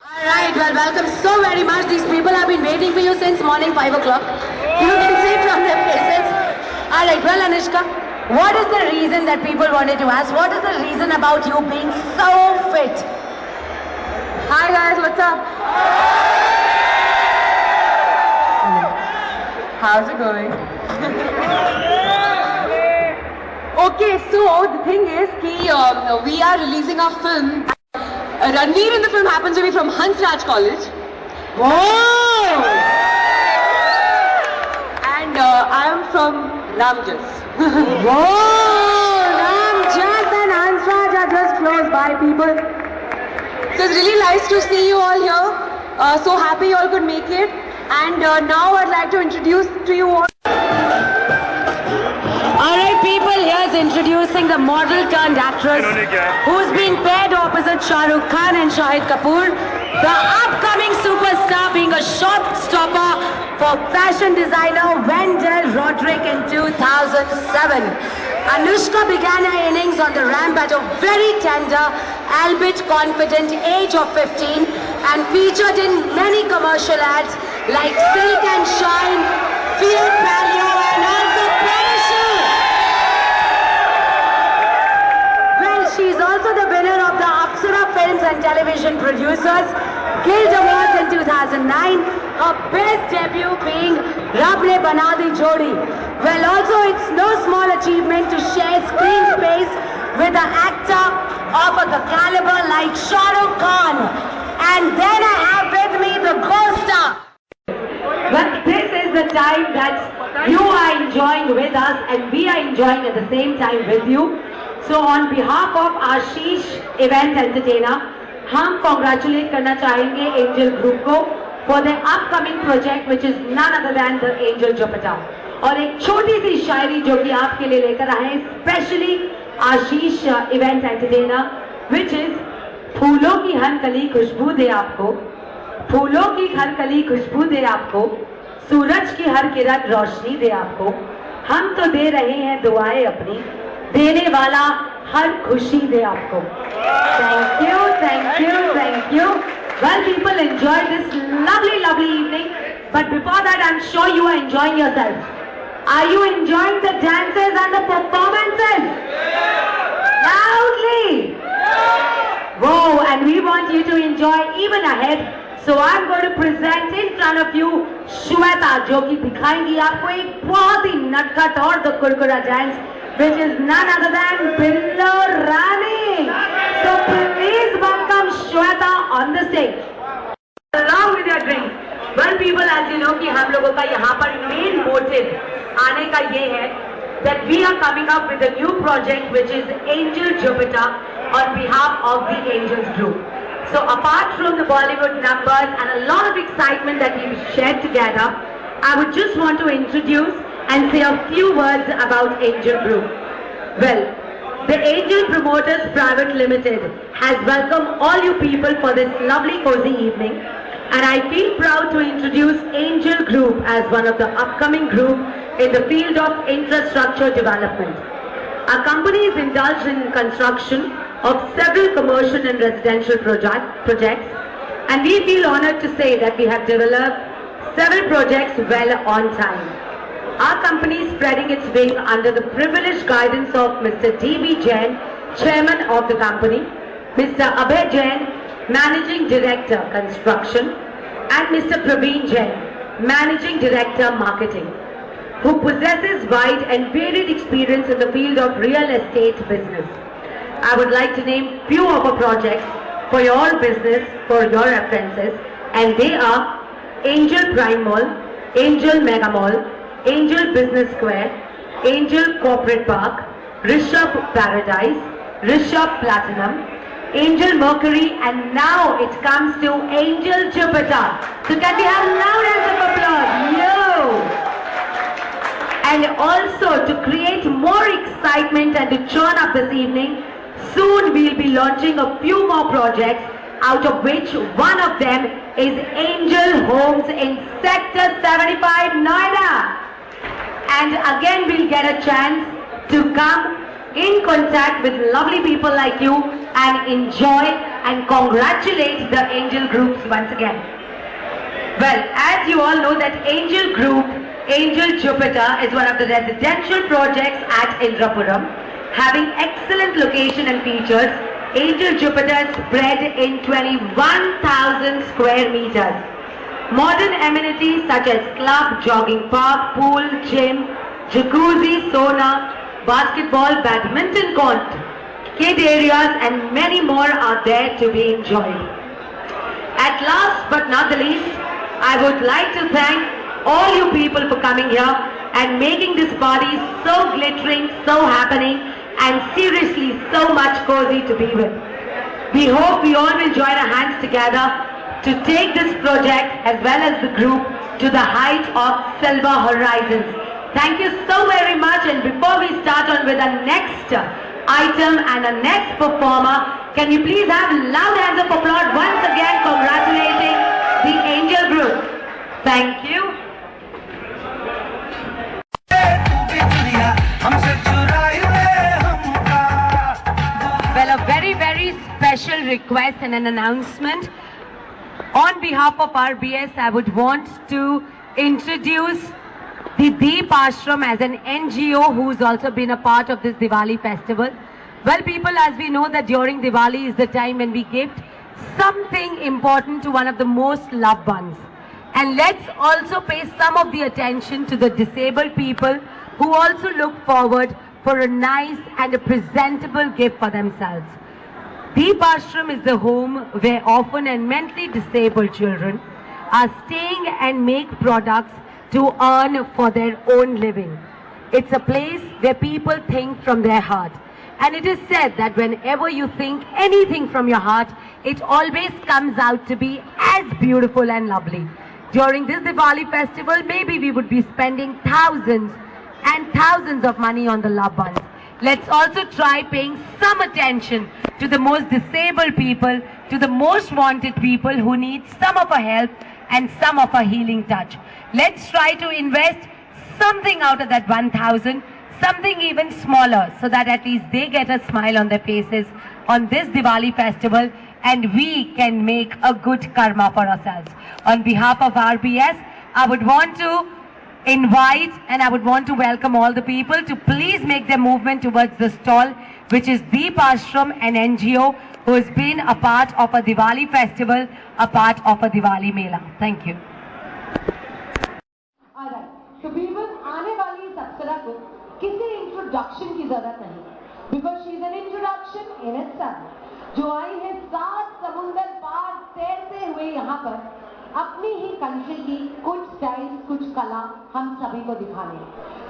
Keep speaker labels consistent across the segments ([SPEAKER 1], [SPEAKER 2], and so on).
[SPEAKER 1] Alright, well, welcome so very much. These people have been waiting for you since morning 5 o'clock. You can see from their faces. Alright, well, Anushka, what is the reason that people wanted to ask? What is the reason about you being so fit? Hi guys, what's up? How's it going? Okay, so the thing is, we are releasing our film. Ranveer in the film happens to be from Hansraj College. Whoa! And I am from Ramjas. Whoa! Ramjas and Hansraj are just close by, people. So it's really nice to see you all here. So happy you all could make it. And now I'd like to introduce to you all. Alright people, here's introducing the model turned actress who's been paired opposite Shah Rukh Khan and Shahid Kapoor. The upcoming superstar being a showstopper for fashion designer Wendell Roderick in 2007. Anushka began her innings on the ramp at a very tender, albeit confident age of 15 and featured in many commercial ads like Silk and Shine, Field Paleo and also Parachute. Well, she's also the winner of the Apsara Films and Television Producers Guild Awards in 2009, her best debut being Rab Ne Bana Di Jodi. Well, also it's no small achievement to share screen space with an actor of the caliber like Shah Rukh Khan. And then I have with me the co-star. But this is the time that you are enjoying with us and we are enjoying at the same time with you. So on behalf of Ashish Event Entertainer, हम congratulate करना चाहेंगे Angel Group को for their upcoming project which is none other than the Angel Jupiter. और एक छोटी सी शायरी जो कि आपके लिए लेकर आए हैं specially Ashish Event Entertainer which is फूलों की हर कली खुशबू दे आपको, फूलों की हर कली खुशबू दे आपको, सूरज की हर किरण रोशनी दे आपको, हम तो दे रहे हैं दुआएं अपनी, देने वाला हर खुशी दे आपको. Thank you, thank you, thank you. Well, people enjoy this lovely evening. But before that, I'm sure you are enjoying yourselves. Are you enjoying the dances and the performances? Loudly! Whoa, and we want you to enjoy even ahead. So I'm going to present in front of you Shweta, जो कि दिखाएंगी आपको एक बहुत ही नटखट और the कुरकुरा dance, which is none other than Billo Rani. So please welcome Shweta on the stage. Along with your drinks. Well, people, as you know कि हम लोगों का यहाँ पर main motive आने का ये है that we are coming up with a new project which is Angel Jupiter on behalf of the Angels Group. So apart from the Bollywood numbers and a lot of excitement that we've shared together, I would just want to introduce and say a few words about Angel Group. Well, the Angel Promoters Private Limited has welcomed all you people for this lovely cozy evening, and I feel proud to introduce Angel Group as one of the upcoming group in the field of infrastructure development. Our company is indulged in construction of several commercial and residential projects, and we feel honored to say that we have developed several projects well on time. Our company is spreading its wing under the privileged guidance of Mr. D.B. Jain, Chairman of the company, Mr. Abhay Jain, Managing Director, Construction, and Mr. Praveen Jain, Managing Director, Marketing, who possesses wide and varied experience in the field of real estate business. I would like to name few of our projects for your business, for your references, and they are Angel Prime Mall, Angel Mega Mall, Angel Business Square, Angel Corporate Park, Rishabh Paradise, Rishabh Platinum, Angel Mercury, and now it comes to Angel Jupiter. So can we have loud hands of applause? Yo! And also to create more excitement and to churn up this evening, soon we'll be launching a few more projects, out of which one of them is Angel Homes in Sector 75, Noida. And again we'll get a chance to come in contact with lovely people like you and enjoy and congratulate the Angel Groups once again. Well, as you all know that Angel Group, Angel Jupiter is one of the residential projects at Indrapuram. Having excellent location and features, Angel Jupiter is spread in 21,000 square meters. Modern amenities such as club, jogging park, pool, gym, jacuzzi, sauna, basketball, badminton court, kid areas and many more are there to be enjoyed. At last but not the least, I would like to thank all you people for coming here and making this party so glittering, so happening and seriously so much cozy to be with. We hope we all will join our hands together to take this project as well as the group to the height of silver horizons. Thank you so very much, and before we start on with our next item and our next performer, can you please have loud hands of applause once again congratulating the Angel Group. Thank you. Well, a very, very special request and an announcement. On behalf of RBS, I would want to introduce the Deep Ashram as an NGO who's also been a part of this Diwali festival. Well, people, as we know that during Diwali is the time when we gift something important to one of the most loved ones. And let's also pay some of the attention to the disabled people who also look forward for a nice and a presentable gift for themselves. Deep Ashram is the home where orphan and mentally disabled children are staying and make products to earn for their own living. It's a place where people think from their heart. And it is said that whenever you think anything from your heart, it always comes out to be as beautiful and lovely. During this Diwali festival, maybe we would be spending thousands and thousands of money on the loved ones. Let's also try paying some attention to the most disabled people, to the most wanted people who need some of our help and some of our healing touch. Let's try to invest something out of that 1,000, something even smaller, so that at least they get a smile on their faces on this Diwali festival and we can make a good karma for ourselves. On behalf of RBS, I would want to invite and I would want to welcome all the people to please make their movement towards the stall, which is Deep Ashram, an NGO who has been a part of a Diwali festival, a part of a Diwali Mela. Thank you.
[SPEAKER 2] Alright, so people, आने वाली इस अप्सरा को किसी introduction की जरूरत नहीं, because she is an introduction in itself. जो आई है 7 समुंदर पार तैरते हुए यहाँ पर अपनी ही कंट्री की कुछ स्टाइल, कुछ कला हम सभी को दिखाने.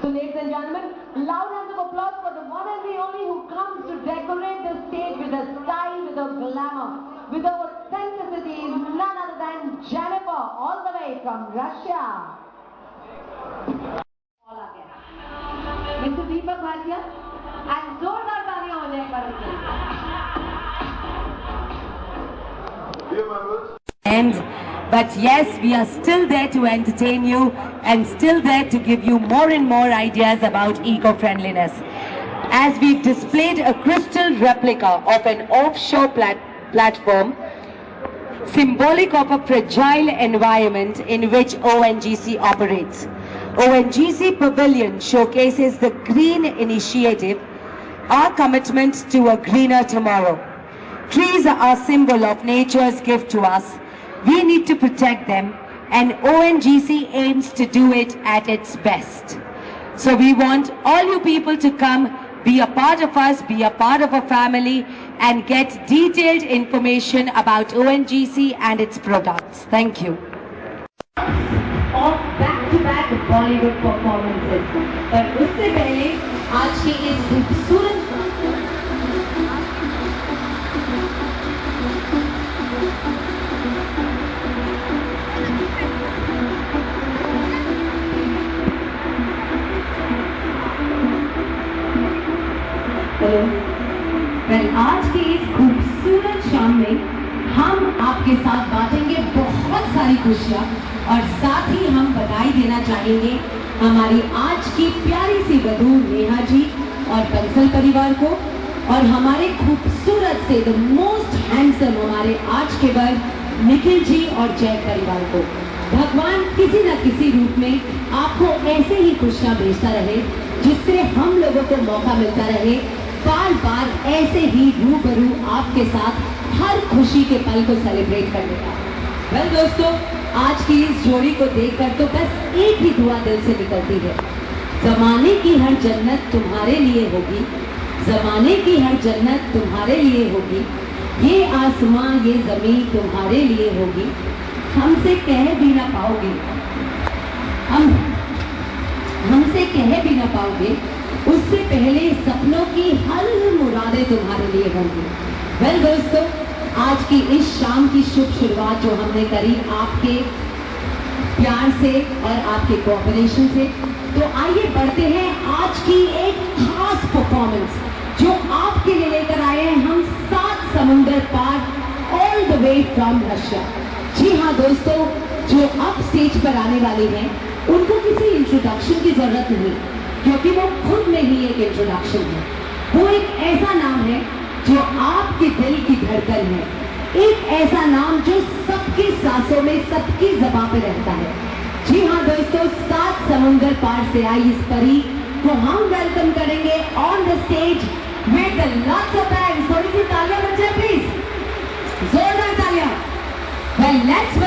[SPEAKER 2] So ladies and gentlemen, loud hands of applause for the one and the only who comes to decorate the stage with a style, with a glamour, with a authenticity, none other than Jennifer, all the way from Russia. Mr. Deepak Bhatia, and जोरदार तालियां हो जाए पर
[SPEAKER 1] But yes, we are still there to entertain you and still there to give you more and more ideas about eco-friendliness. As we've displayed a crystal replica of an offshore platform, symbolic of a fragile environment in which ONGC operates. ONGC Pavilion showcases the Green Initiative, our commitment to a greener tomorrow. Trees are a symbol of nature's gift to us. We need to protect them, and ONGC aims to do it at its best. So we want all you people to come, be a part of us, be a part of our family, and get detailed information about ONGC and its products. Thank you.
[SPEAKER 2] Of back-to-back Bollywood performances. पर उससे पहले आज की इस खूबसूरत आज की इस खूबसूरत शाम में हम आपके साथ बांटेंगे बहुत सारी खुशियाँ और साथ ही हम बधाई देना चाहेंगे हमारी आज की प्यारी सी वधू नेहा जी और बंसल परिवार को
[SPEAKER 3] और हमारे खूबसूरत से द मोस्ट हैंडसम हमारे आज के वर निखिल जी और जय परिवार को भगवान किसी न किसी रूप में आपको ऐसे ही खुशियां भेजता रहे, जिससे हम लोगों को मौका मिलता रहे बार बार ऐसे ही रूबरू आपके साथ हर खुशी के पल को सेलिब्रेट करने का। वेल दोस्तों, आज की इस जोड़ी को देखकर तो बस एक ही दुआ दिल से निकलती है, जमाने की हर जन्नत तुम्हारे लिए होगी, जमाने की हर जन्नत तुम्हारे लिए होगी, ये आसमां ये जमीन तुम्हारे लिए होगी, हमसे कह भी ना पाओगे, हमसे कह भी ना पाओगे, उससे पहले सपनों की हर मुरादें तुम्हारे लिए होंगी। वेल दोस्तों, आज की इस शाम की शुभ शुरुआत जो हमने करी आपके प्यार से और आपके कोऑपरेशन से, तो आइए बढ़ते हैं आज की एक खास परफॉर्मेंस जो आपके लिए लेकर आए हैं हम 7 समुंदर पार all the way from Russia. जी हाँ दोस्तों, जो अब स्टेज पर आने वाले हैं उनको किसी इंट्रोडक्शन की जरूरत नहीं, क्योंकि वो खुद में ही एक इंट्रोडक्शन है। वो एक ऐसा नाम है जो आपके दिल की धड़कन है, एक ऐसा नाम जो सबकी सांसों में सबकी ज़बां पे रहता है। जी हाँ दोस्तों, 7 समुंदर पार से आई इस परी को हम वेलकम करेंगे on the stage with lots of hands. थोड़ी सी तालियां बच्चे प्लीज, जोरदार तालियां। Well let's